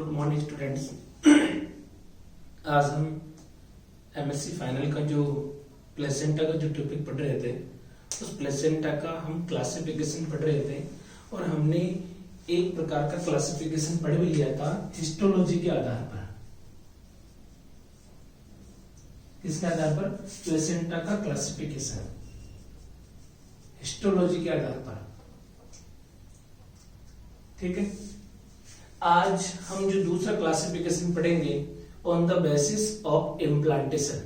Good morning students. आज हम MSc final का जो प्लेसेंटा का जो टॉपिक पढ़ रहे थे, उस प्लेसेंटा का हम क्लासिफिकेशन पढ़ रहे थे और हमने एक प्रकार का क्लासिफिकेशन पढ़ भी लिया था हिस्टोलॉजी के आधार पर। किसके आधार पर? प्लेसेंटा का क्लासिफिकेशन हिस्टोलॉजी के आधार पर। ठीक है, आज हम जो दूसरा क्लासिफिकेशन पढ़ेंगे on the basis of implantation.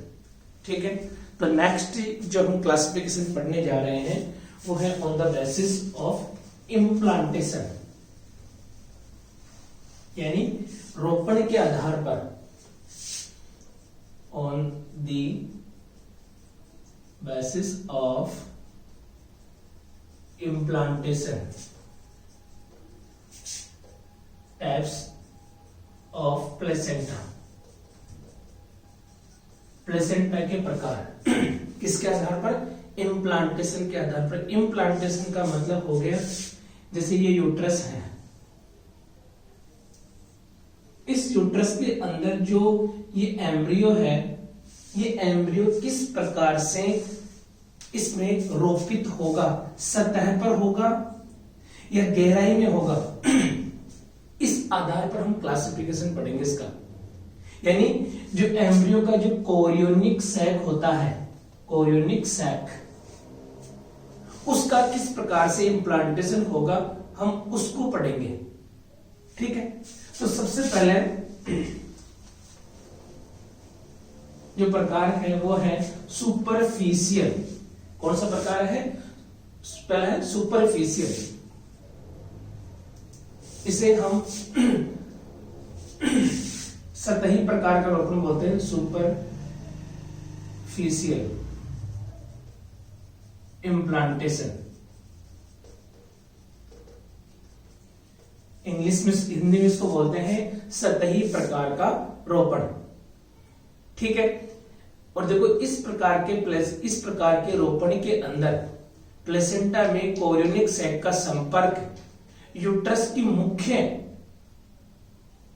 ठीक है, तो नेक्स्ट जो हम क्लासिफिकेशन पढ़ने जा रहे हैं वो है on the basis of implantation, यानी रोपण के आधार पर। On the basis of implantation, types of placenta, placenta के प्रकार। किसके आधार पर? इम्प्लांटेशन के आधार पर। इम्प्लांटेशन का मतलब हो गया जैसे ये यूट्रस है, इस यूट्रस के अंदर जो ये एम्ब्रियो है, ये एम्ब्रियो किस प्रकार से इसमें रोपित होगा, सतह पर होगा या गहराई में होगा, इस आधार पर हम क्लासिफिकेशन पढ़ेंगे इसका। यानी जो एम्ब्रियो का जो कोरियोनिक सैक होता है, कोरियोनिक सैक, उसका किस प्रकार से इम्प्लांटेशन होगा हम उसको पढ़ेंगे। ठीक है, तो सबसे पहले जो प्रकार है वो है सुपरफिशियल। कौन सा प्रकार है? पहला है सुपरफिशियल। इसे हम सतही प्रकार का रोपण बोलते हैं, सुपरफिशियल इम्प्लांटेशन। इंग्लिश में, हिंदी में इसको बोलते हैं सतही प्रकार का रोपण। ठीक है, और देखो इस प्रकार के रोपण के अंदर प्लेसेंटा में कोरियोनिक सैक का संपर्क यूट्रस की मुख्य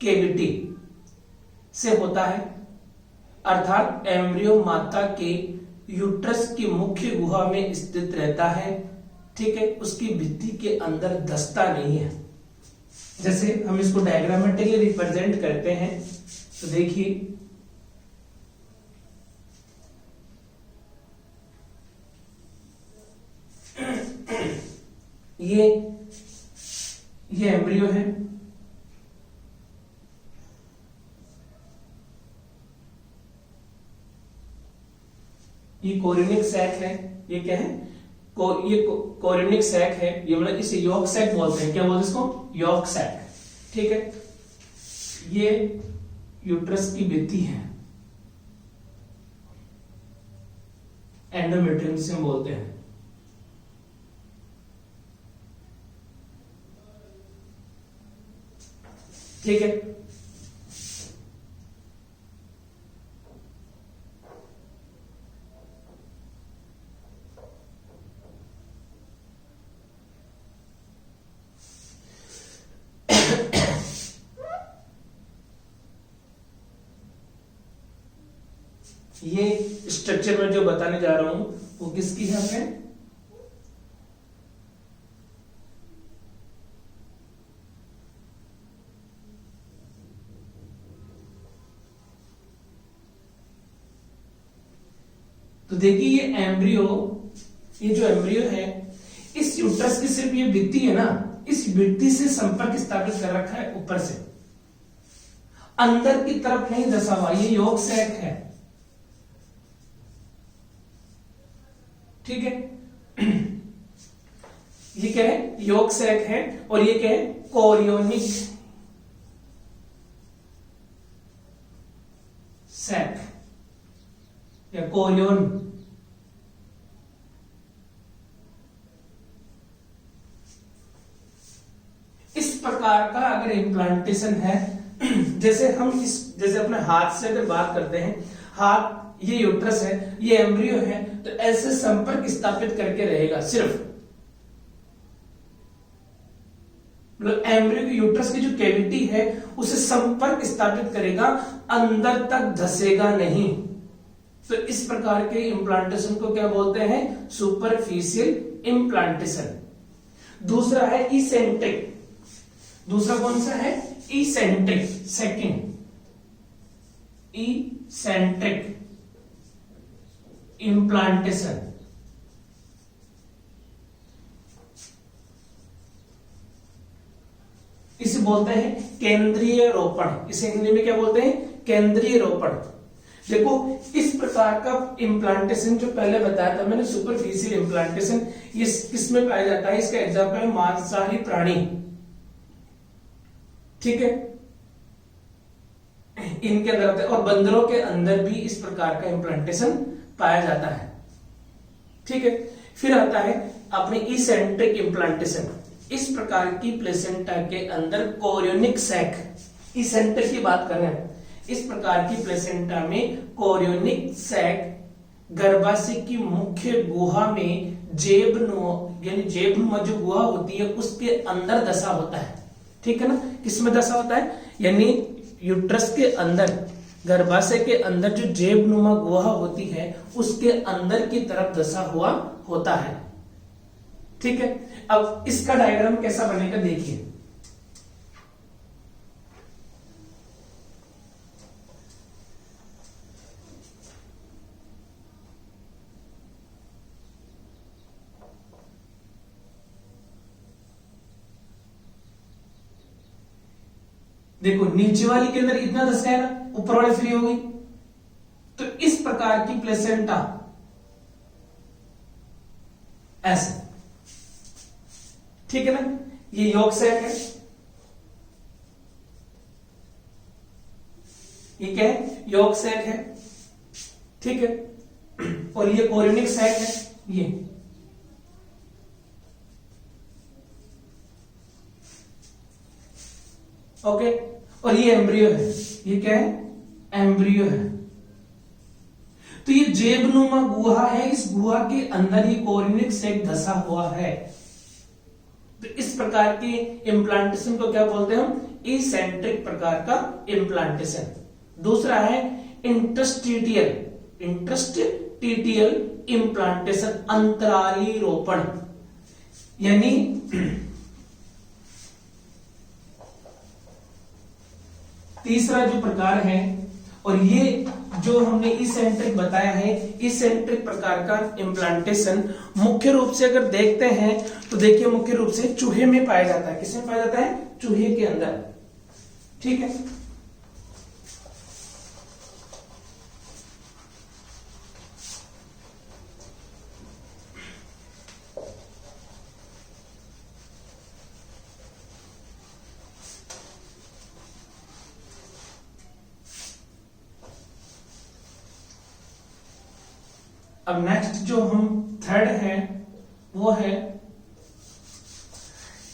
केविटी से होता है, अर्थात एम्ब्रियो माता के यूट्रस की मुख्य गुहा में स्थित रहता है। ठीक है, उसकी भित्ति के अंदर धंसता नहीं है। जैसे हम इसको डायग्रामेटिकली रिप्रेजेंट करते हैं तो देखिए, ये एम्ब्रियो है, ये कोरियोनिक सैक है। ये क्या है? ये कोरियोनिक सैक है, ये मतलब इसे यॉर्क सैक बोलते हैं। क्या बोलते हैं इसको? Yolk sac. ठीक है, ये यूट्रस की भित्ति है, एंडोमेट्रियम जिसे हम बोलते हैं। ठीक है, ये स्ट्रक्चर में जो बताने जा रहा हूं वो किसकी है अपने? तो देखिए ये एम्ब्रियो, ये जो एम्ब्रियो है, इस यूट्रस की सिर्फ ये भित्ति है ना, इस भित्ति से संपर्क स्थापित कर रखा है ऊपर से, अंदर की तरफ नहीं धंसा हुआ। ये यॉर्क सैक है। ठीक है, ये क्या है? यॉर्क सैक है। और ये क्या है? कोरियोनिक सैक या कोरियोन। इस प्रकार का अगर इम्प्लांटेशन है, जैसे अपने हाथ से अगर बात करते हैं, हाथ, ये यूट्रस है, ये एम्ब्रियो है, तो ऐसे संपर्क स्थापित करके रहेगा सिर्फ। मतलब एम्ब्रियो की यूट्रस की जो कैविटी है उसे संपर्क स्थापित करेगा, अंदर तक धसेगा नहीं। तो इस प्रकार के इम्प्लांटेशन को क्या बोलते हैं? Superficial implantation. दूसरा है इसेंट्रिक। दूसरा कौन सा है? इसेंट्रिक। Second eccentric implantation. इसे बोलते हैं केंद्रीय रोपण। इसे हिंदी में क्या बोलते हैं? केंद्रीय रोपण। देखो इस प्रकार का इम्प्लांटेशन जो पहले बताया था मैंने, सुपरफिशियल इम्प्लांटेशन, ये किसमें पाया जाता है? इसका एग्जाम्पल है मांसाहारी प्राणी, ठीक है, इनके अंदर आता है। और बंदरों के अंदर भी इस प्रकार का इम्प्लांटेशन पाया जाता है, ठीक है। फिर आता है अपने इसेंट्रिक इम्प्लांटेशन। इस प्रकार की प्लेसेंटा के अंदर कोरियोनिक सैक, इसेंट्रिक की बात कर रहे हैं, इस प्रकार की प्लेसेंटा में कोरियोनिक सैक गर्भाशय की मुख्य गुहा में यानी जेबनुमा जो गुहा होती है उसके अंदर दशा होता है, ठीक है ना। किसमें दशा होता है? यानी यूट्रस के अंदर, गर्भाशय के अंदर जो जेबनुमा गुहा होती है उसके अंदर की तरफ दशा हुआ होता है, ठीक है। अब इसका डायग्राम कैसा बनेगा देखिए। देखो नीचे वाली के अंदर इतना दशा है ना, ऊपर वाली फ्री हो गई। तो इस प्रकार की प्लेसेंटा ऐसे, ठीक है ना। ये यॉर्क सैक है, ये क्या है? यॉर्क सैक है, ठीक है। और ये कोरियोनिक सैक है, ये ओके। और ये एम्ब्रियो है, ये क्या है? एम्ब्रियो है। तो ये जेबनुमा गुहा है, इस गुहा के अंदर ये कोरियोनिक सैक धसा हुआ है। तो इस प्रकार की इम्प्लांटेशन को क्या बोलते हैं हम? इसेंट्रिक प्रकार का इम्प्लांटेशन। दूसरा है इंटरस्टिटियल इम्प्लांटेशन, अंतराली रोपण। यानी तीसरा जो प्रकार है, और ये जो हमने इसेंट्रिक बताया है, इसेंट्रिक प्रकार का इम्प्लांटेशन मुख्य रूप से अगर देखते हैं तो देखिए मुख्य रूप से चूहे में पाया जाता है। किसमें पाया जाता है? चूहे के अंदर, ठीक है। अब नेक्स्ट जो हम थर्ड है वो है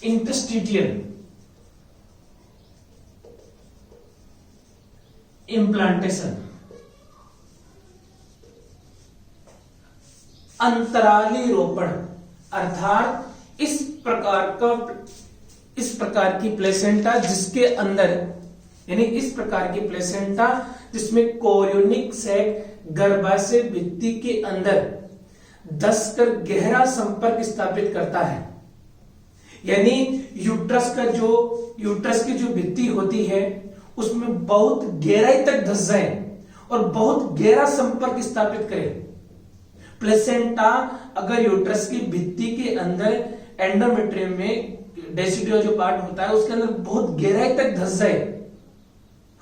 इंटरस्टिटियल इम्प्लांटेशन, अंतराली रोपण। अर्थात इस प्रकार की प्लेसेंटा जिसके अंदर, यानी इस प्रकार की प्लेसेंटा जिसमें कोरियोनिक सैक गर्भाशय भित्ति के अंदर धसकर गहरा संपर्क स्थापित करता है। यानी यूट्रस की जो भित्ति होती है उसमें बहुत गहराई तक धस जाए और बहुत गहरा संपर्क स्थापित करे। प्लेसेंटा अगर यूट्रस की भित्ति के अंदर एंडोमेट्रियम में डेसिडुआ जो पार्ट होता है उसके अंदर बहुत गहराई तक धस जाए,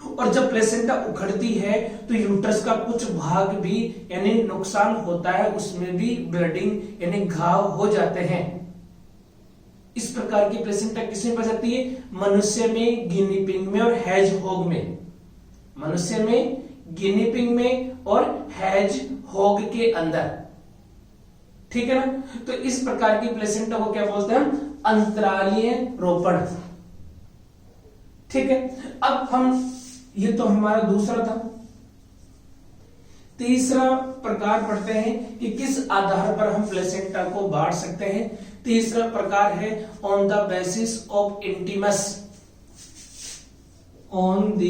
और जब प्लेसेंटा उखड़ती है तो यूट्रस का कुछ भाग भी यानी नुकसान होता है, उसमें भी ब्लडिंग यानी घाव हो जाते हैं। इस प्रकार की प्लेसेंटा किसमें पाई जाती है? मनुष्य में, गिनी पिग में और हेजहॉग में। मनुष्य में, गिनी पिग में और हेजहॉग के अंदर, ठीक है ना। तो इस प्रकार की प्लेसेंटा को क्या बोलते हैं? अंतरालीय रोपण, ठीक है। अब हम, ये तो हमारा दूसरा था। तीसरा प्रकार पढ़ते हैं कि किस आधार पर हम प्लेसेंटा को बांट सकते हैं। तीसरा प्रकार है on the basis of intimacy, on the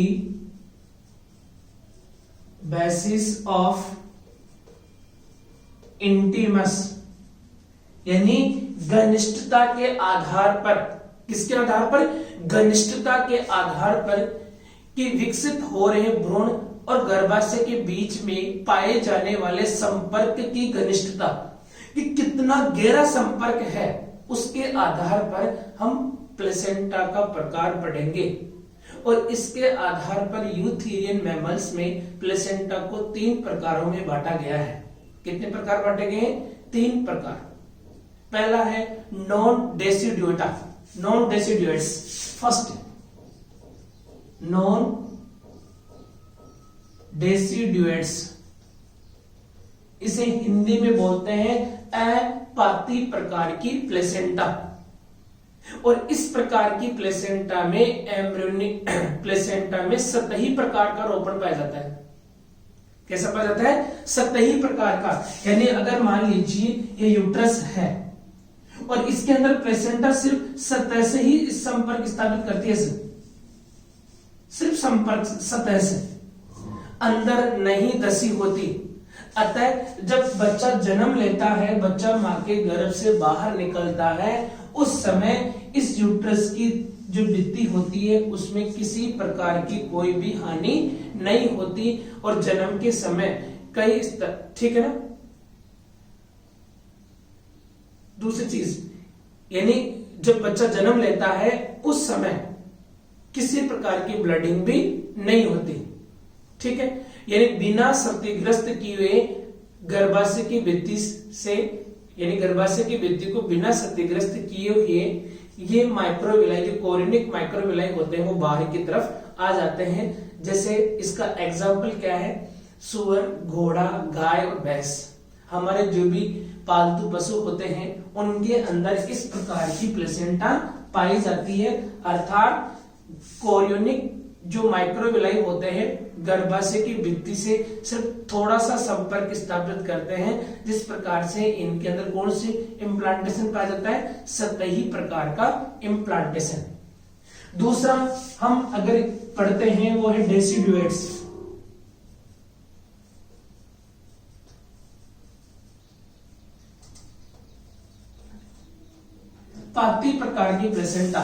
basis of intimacy, यानी घनिष्ठता के आधार पर। किसके आधार पर? घनिष्ठता के आधार पर कि विकसित हो रहे भ्रूण और गर्भाशय के बीच में पाए जाने वाले संपर्क की घनिष्ठता, कि कितना गहरा संपर्क है, उसके आधार पर हम प्लेसेंटा का प्रकार पढ़ेंगे। और इसके आधार पर यूथेरियन मैमल्स में प्लेसेंटा को 3 प्रकारों में बांटा गया है। कितने प्रकार बांटे गए हैं? 3 प्रकार। पहला है नॉन डेसिड्यूटा, नॉन डेसिड्यूट्स। फर्स्ट नॉन डेसिड्यूट्स, इसे हिंदी में बोलते हैं अपाती प्रकार की प्लेसेंटा। और इस प्रकार की प्लेसेंटा में एम्ब्रियोनिक प्लेसेंटा में सतही प्रकार का रोपण पाया जाता है। कैसा पाया जाता है? सतही प्रकार का। यानी अगर मान लीजिए ये यूट्रस है और इसके अंदर प्लेसेंटा सिर्फ सतह से ही संपर्क स्थापित करती है, सिर्फ संपर्क सतह से, अंदर नहीं धसी होती। अतः जब बच्चा जन्म लेता है, बच्चा मां के गर्भ से बाहर निकलता है, उस समय इस यूट्रस की जो भित्ति होती है उसमें किसी प्रकार की कोई भी हानि नहीं होती। और जन्म के समय कई ठीक है ना। दूसरी चीज, यानी जब बच्चा जन्म लेता है उस समय किसी प्रकार की ब्लडिंग भी नहीं होती, ठीक है। यानी बिना क्षतिग्रस्त किए हुए गर्भाशय की भित्ति से, यानी गर्भाशय की भित्ति को बिना क्षतिग्रस्त किए हुए ये माइक्रोविलाई, जो कोरिनिक माइक्रोविलाई होते हैं, वो बाहर की तरफ आ जाते हैं। जैसे इसका एग्जाम्पल क्या है? सुअर, घोड़ा, गाय और भैंस, हमारे जो भी पालतू पशु होते हैं उनके अंदर इस प्रकार की प्लेसेंटा पाई जाती है। अर्थात कोरियोनिक जो माइक्रोविलाई होते हैं गर्भाशय की भित्ति से सिर्फ थोड़ा सा संपर्क स्थापित करते हैं, जिस प्रकार से इनके अंदर कौन सी इम्प्लांटेशन पाया जाता है? सतही प्रकार का इम्प्लांटेशन। दूसरा हम अगर पढ़ते हैं वो है डेसिडुएट्स। पाती प्रकार की प्लेसेंटा,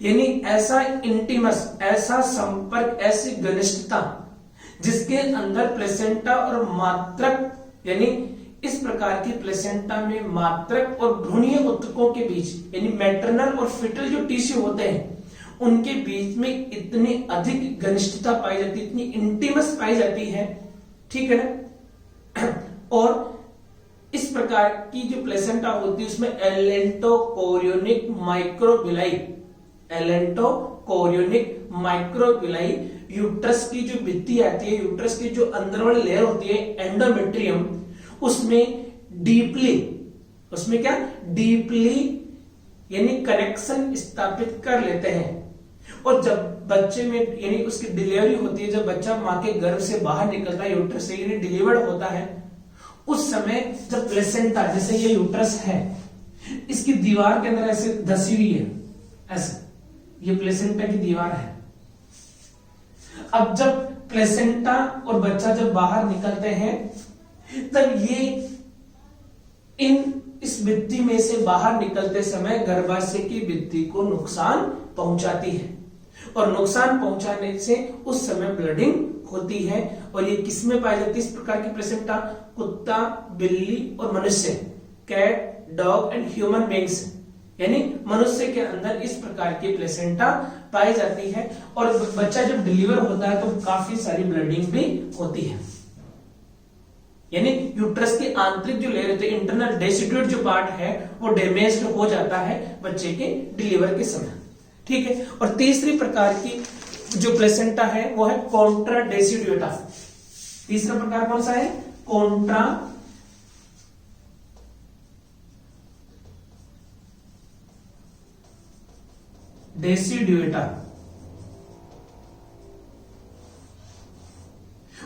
यानी ऐसा इंटीमस, ऐसा संपर्क, ऐसी घनिष्ठता जिसके अंदर प्लेसेंटा और मात्रक, यानी इस प्रकार की प्लेसेंटा में मात्रक और भ्रूणीय ऊतकों के बीच, यानी मैटरनल और फिटल जो टिश्यू होते हैं उनके बीच में इतनी अधिक घनिष्ठता पाई जाती है, इतनी इंटीमस पाई जाती है, ठीक है ना। और इस प्रकार की जो प्लेसेंटा होती है उसमें एलेंटोकोरियोनिक माइक्रोविलाई, एलेंटोकोरियोनिक माइक्रोविलाई, यूट्रस की जो भित्ति आती है, यूट्रस की जो अंदर वाली लेयर होती है एंडोमेट्रियम, उसमें डीपली, उसमें क्या डीपली यानी कनेक्शन स्थापित कर लेते हैं। और जब बच्चे में यानी उसकी डिलीवरी होती है, जब बच्चा मां के गर्भ से बाहर निकलता है यूट्रस से, यानी डिलीवर्ड होता है, उस समय जब प्लेसेंटा, जैसे ये यूट्रस है, इसकी दीवार के अंदर ऐसे धसी हुई है, ऐसे ये प्लेसेंटा की दीवार है। अब जब प्लेसेंटा और बच्चा जब बाहर निकलते हैं तब ये इस भित्ति में से बाहर निकलते समय गर्भाशय की भित्ति को नुकसान पहुंचाती है, और नुकसान पहुंचाने से उस समय ब्लडिंग होती है। और ये किसमें पाई जाती है इस प्रकार की प्लेसेंटा? कुत्ता, बिल्ली और मनुष्य, cat, dog and human beings, यानी मनुष्य के अंदर इस प्रकार की प्लेसेंटा पाई जाती है। और बच्चा जब डिलीवर होता है तो काफी सारी ब्लडिंग भी होती है, यानी यूट्रस की आंतरिक जो लेयर होती है, इंटरनल डेसिड्यूट जो पार्ट है वो डैमेज हो जाता है बच्चे के डिलीवर के समय, ठीक है। और तीसरी प्रकार की जो प्लेसेंटा है वो है कॉन्ट्रा डेसिड्यूटा। तीसरा प्रकार कौन सा है? कॉन्ट्रा डेसिड्यूटा।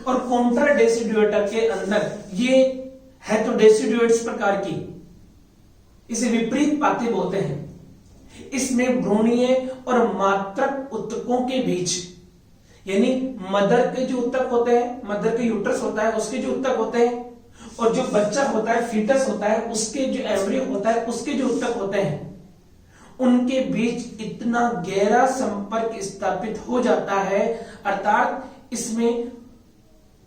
और कॉन्ट्रा डेसिड्यूटा के अंदर ये है तो डेसिड्यूट्स प्रकार की, इसे विपरीत पाती बोलते हैं। इसमें भ्रूणीय और मात्रक ऊतकों के बीच, यानी मदर के जो ऊतक होते हैं, मदर के यूट्रस होता है उसके जो ऊतक होते हैं, और जो बच्चा होता है, फीटस होता है, उसके जो एम्ब्रियो होता है उसके जो ऊतक होते हैं, उनके बीच इतना गहरा संपर्क स्थापित हो जाता है, अर्थात इसमें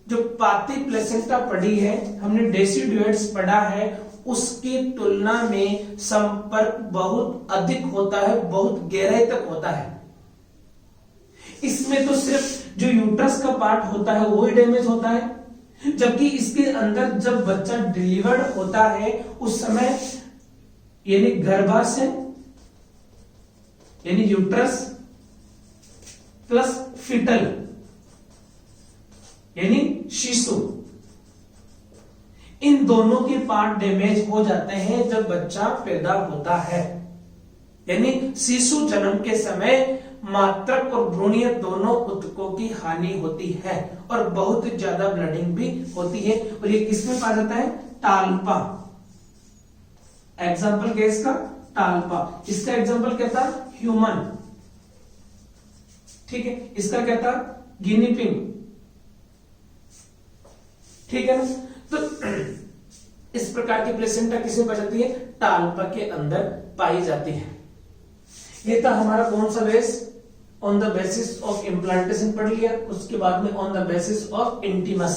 जो पाती प्लेसेंटा पड़ी है, हमने डेसिडुएट्स पढ़ा है, उसकी तुलना में संपर्क बहुत अधिक होता है, बहुत गहराई तक होता है। इसमें तो सिर्फ जो यूट्रस का पार्ट होता है वो ही डैमेज होता है, जबकि इसके अंदर जब बच्चा डिलीवर्ड होता है उस समय यानी गर्भाशय यानी यूट्रस प्लस फीटल यानी शिशु, इन दोनों के पार्ट डैमेज हो जाते हैं जब बच्चा पैदा होता है। यानी शिशु जन्म के समय मात्रक और भ्रूणीय दोनों ऊतकों की हानि होती है और बहुत ज्यादा ब्लडिंग भी होती है। और ये किसमें पाया जाता है? टालपा। एग्जाम्पल क्या इसका? टालपा। इसका एग्जाम्पल क्या था? ह्यूमन। ठीक है, इसका क्या था? Guinea pig. ठीक है ना? तो इस प्रकार की प्लेसेंटा किसमें पाई जाती है? टालपा के अंदर पाई जाती है। ये था हमारा कौन सा base? On the basis of implantation पढ़ लिया, उसके बाद में ऑन द बेसिस ऑफ इंटीमस।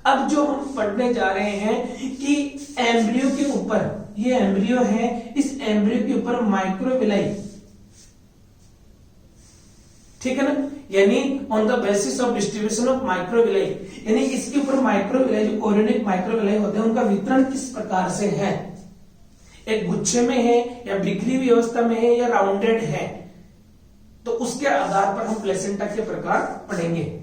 अब जो हम पढ़ने जा रहे हैं कि एम्ब्रियो के ऊपर, ये एम्ब्रियो है, इस एम्ब्रियो के ऊपर माइक्रोविलाई, ठीक है ना, यानी on the basis of distribution of microvilli, यानी इसके ऊपर माइक्रोविलाई, जो कोरियोनिक माइक्रोविलाई होते हैं, उनका वितरण किस प्रकार से है? एक गुच्छे में है या बिखरी हुई अवस्था में है या राउंडेड है, तो उसके आधार पर हम प्लेसेंटा के प्रकार पढ़ेंगे।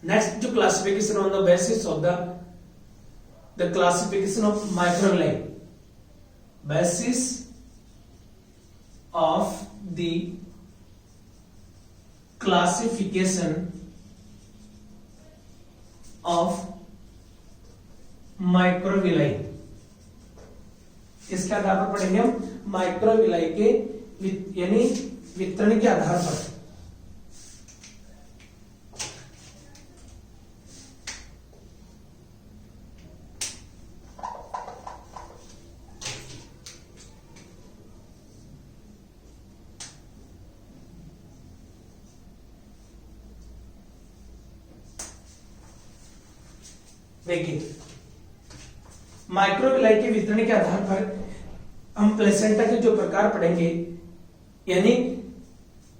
नेक्स्ट जो classification on the basis of the classification of microvilli, basis of the classification of microvilli, इसके आधार पर पढ़ेंगे हम माइक्रोविलाई के यानी वितरण के आधार पर। देखिए, माइक्रोविलाई के वितरण के आधार पर हम प्लेसेंटा के जो प्रकार पढ़ेंगे, यानी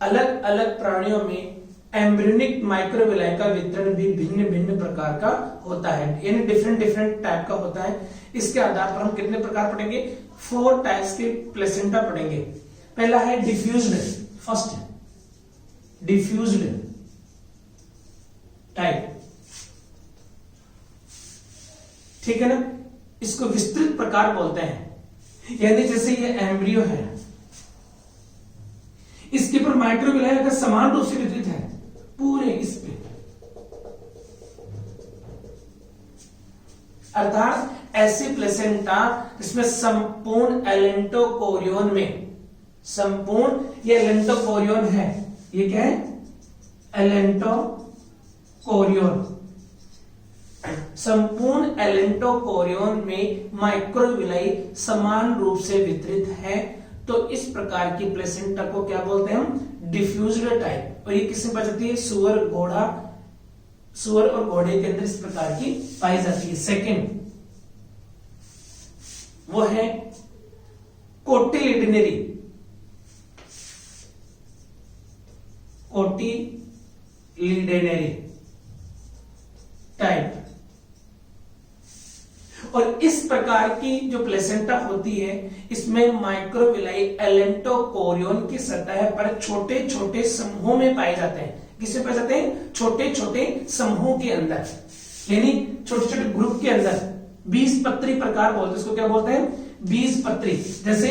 अलग अलग प्राणियों में एम्ब्रियोनिक माइक्रोविलाई का वितरण भी भिन्न भिन्न प्रकार का होता है, यानी डिफरेंट डिफरेंट टाइप का होता है। इसके आधार पर हम कितने प्रकार पढ़ेंगे? 4 टाइप्स के प्लेसेंटा पढ़ेंगे। पहला है डिफ्यूज्ड, फर्स्ट डिफ्यूज्ड टाइप, ठीक है ना, इसको विस्तृत प्रकार बोलते हैं। यानी जैसे ये एम्ब्रियो है, इसके ऊपर माइक्रोविलाई अगर समान रूप से वितरित है पूरे इस पे, अर्थात ऐसे प्लेसेंटा जिसमें संपूर्ण एलेंटोकोरियन में, संपूर्ण ये एलेंटोकोरियन है, ये क्या है? एलेंटोकोरियन। संपूर्ण एलेंटोकोरियन में माइक्रोविलाई समान रूप से वितरित है, तो इस प्रकार की प्लेसेंटा को क्या बोलते हैं हम? Diffused type. और ये किसमें पाई जाती है? सुअर, घोड़ा सुअर और घोड़े के अंदर इस प्रकार की पाई जाती है। सेकंड वो है कोटिलिडनरी, कोटिलिडनरी टाइप। और इस प्रकार की जो प्लेसेंटा होती है इसमें माइक्रोविलाई एलेंटोकोरियन की सतह पर छोटे छोटे समूहों में पाए जाते हैं। किसमें पाए जाते हैं? छोटे छोटे समूहों के अंदर, यानी छोटे छोटे ग्रुप के अंदर। बीजपत्री प्रकार बोलते हैं इसको, क्या बोलते हैं? बीजपत्री। जैसे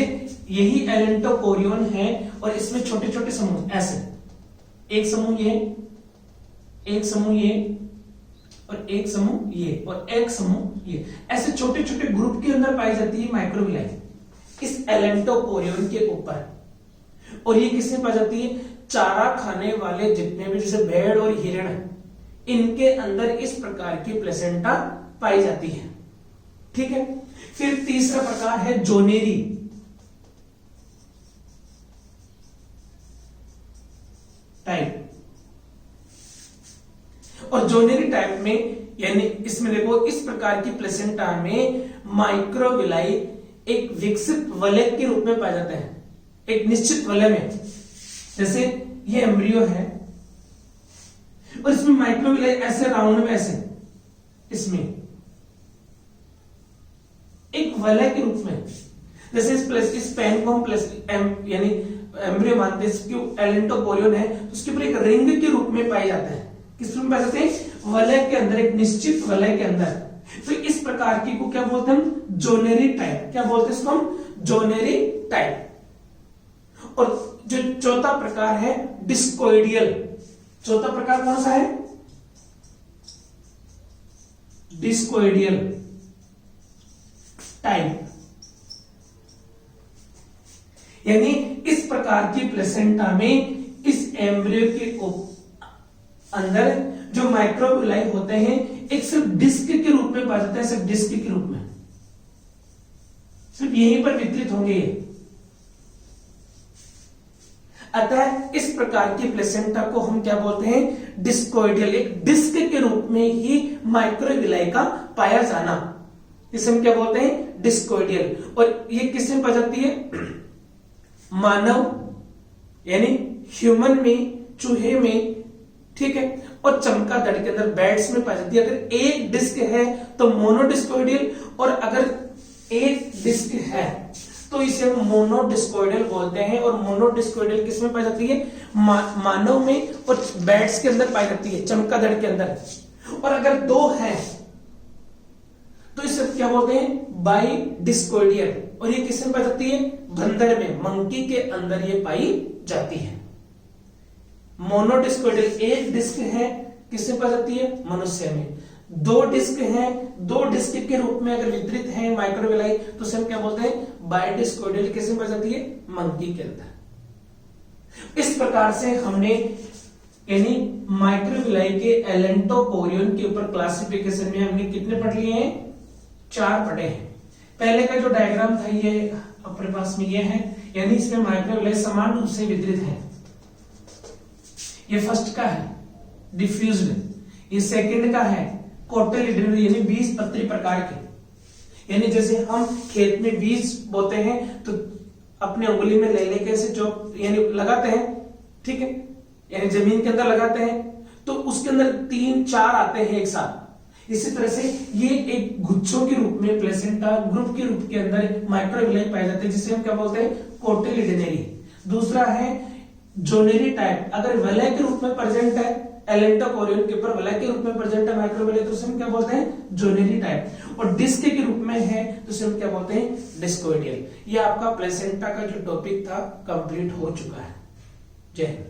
यही एलेंटोकोरियन है और इसमें छोटे छोटे समूह ऐसे, एक समूह ये, एक समूह ये, और एक समूह ये, और एक समूह ये, ऐसे छोटे छोटे ग्रुप के अंदर पाई जाती है माइक्रोविलाई इस एलेंटोकोरियन के ऊपर। और ये किसमें पाई जाती है? चारा खाने वाले जितने भी, जैसे भेड़ और हिरण, इनके अंदर इस प्रकार की प्लेसेंटा पाई जाती है। ठीक है। फिर तीसरा प्रकार है जोनेरी टाइप। और जोनेरी टाइप में, यानी इसमें देखो इस प्रकार की प्लेसेंटा में माइक्रोविलाई एक विकसित वलय के रूप में पाए जाते हैं, एक निश्चित वलय में। जैसे ये एम्ब्रियो है और इसमें माइक्रोविलाई ऐसे राउंड में, ऐसे इसमें एक वलय के रूप में। जैसे इस पेन को हम यानी एम्ब्रियो मानते हैं, इसकी एलेंटोकोरियन है तो उसके ऊपर एक रिंग के रूप में पाए जाते हैं। किस रूप में पाए जाते हैं? वलय के अंदर, एक निश्चित वलय के अंदर। तो इस प्रकार की को क्या बोलते हैं हम? जोनेरी टाइप। क्या बोलते हैं इसको हम? जोनेरी टाइप। और जो चौथा प्रकार है डिस्कोइडियल। चौथा प्रकार कौन सा है? डिस्कोइडियल टाइप। यानी इस प्रकार की प्लेसेंटा में इस एम्ब्रियो के अंदर जो माइक्रोविलाई होते हैं एक सिर्फ डिस्क के रूप में पाए जाते हैं, सिर्फ डिस्क के रूप में, सिर्फ यहीं पर वितरित होंगे ये। अतः इस प्रकार की प्लेसेंटा को हम क्या बोलते हैं? डिस्कोइडियल। एक डिस्क के रूप में ही माइक्रोविलाई का पाया जाना, इसे हम क्या बोलते हैं? डिस्कोइडियल। और ये किसमें पाई जाती है? मानव यानी ह्यूमन में, चूहे में, ठीक है, और चमगादड़ के अंदर, बैट्स में पाई जाती है। अगर एक डिस्क है तो मोनोडिस्कोइडियल, और अगर एक डिस्क है तो इसे हम मोनोडिस्कोइडियल बोलते हैं। और मोनोडिस्कोइडियल किसमें पाई जाती है? मानव में और बैट्स के अंदर पाई जाती है, चमगादड़ के अंदर। और अगर दो है तो इसे क्या बोलते हैं? बाई डिस्कोइडियल। और ये किसमें पाई जाती है? बंदर में, मंकी के अंदर ये पाई जाती है। मोनोडिस्कोइडियल, एक डिस्क है, किसमें पाई जाती है? मनुष्य में। दो डिस्क हैं, दो डिस्क के रूप में अगर वितरित है माइक्रोविलाई तो उसे हम क्या बोलते हैं? बाइडिस्कोइडियल। किसमें पाई जाती है? मंकी के अंदर। इस प्रकार से हमने यानी माइक्रोविलाई के एलेंटोकोरियन के ऊपर क्लासिफिकेशन में हमने कितने पढ़ लिए हैं? 4 पढ़े हैं। पहले का जो डायग्राम था ये अपने पास में ये है, यानी इसमें माइक्रोविलाई समान रूप से वितरित है। ये फर्स्ट का है डिफ्यूज्ड, ये सेकंड का है कोटिलिडनरी यानी बीजपत्री प्रकार के। यानी जैसे हम खेत में बीज बोते हैं तो अपने उंगली में ले लेके ऐसे जो यानी लगाते हैं, ठीक है, यानी जमीन के अंदर लगाते हैं तो उसके अंदर 3-4 आते हैं एक साथ। इसी तरह से ये एक गुच्छों के रूप में, प्लेसेंटा ग्रुप के रूप के अंदर माइक्रोविलाई पाए जाते हैं, जिसे हम क्या बोलते हैं? कोटिलिडनरी। दूसरा है जोनेरी टाइप। अगर वलय के रूप में प्रेजेंट है, एलेंटोकोरियन के ऊपर वलय के रूप में प्रेजेंट है माइक्रोविलाई, तो उसे हम क्या बोलते हैं? जोनेरी टाइप। और डिस्क के रूप में है तो उसे हम क्या बोलते हैं? डिस्कोइडियल। ये आपका प्लेसेंटा का जो टॉपिक था कंप्लीट हो चुका है। जय हिंद।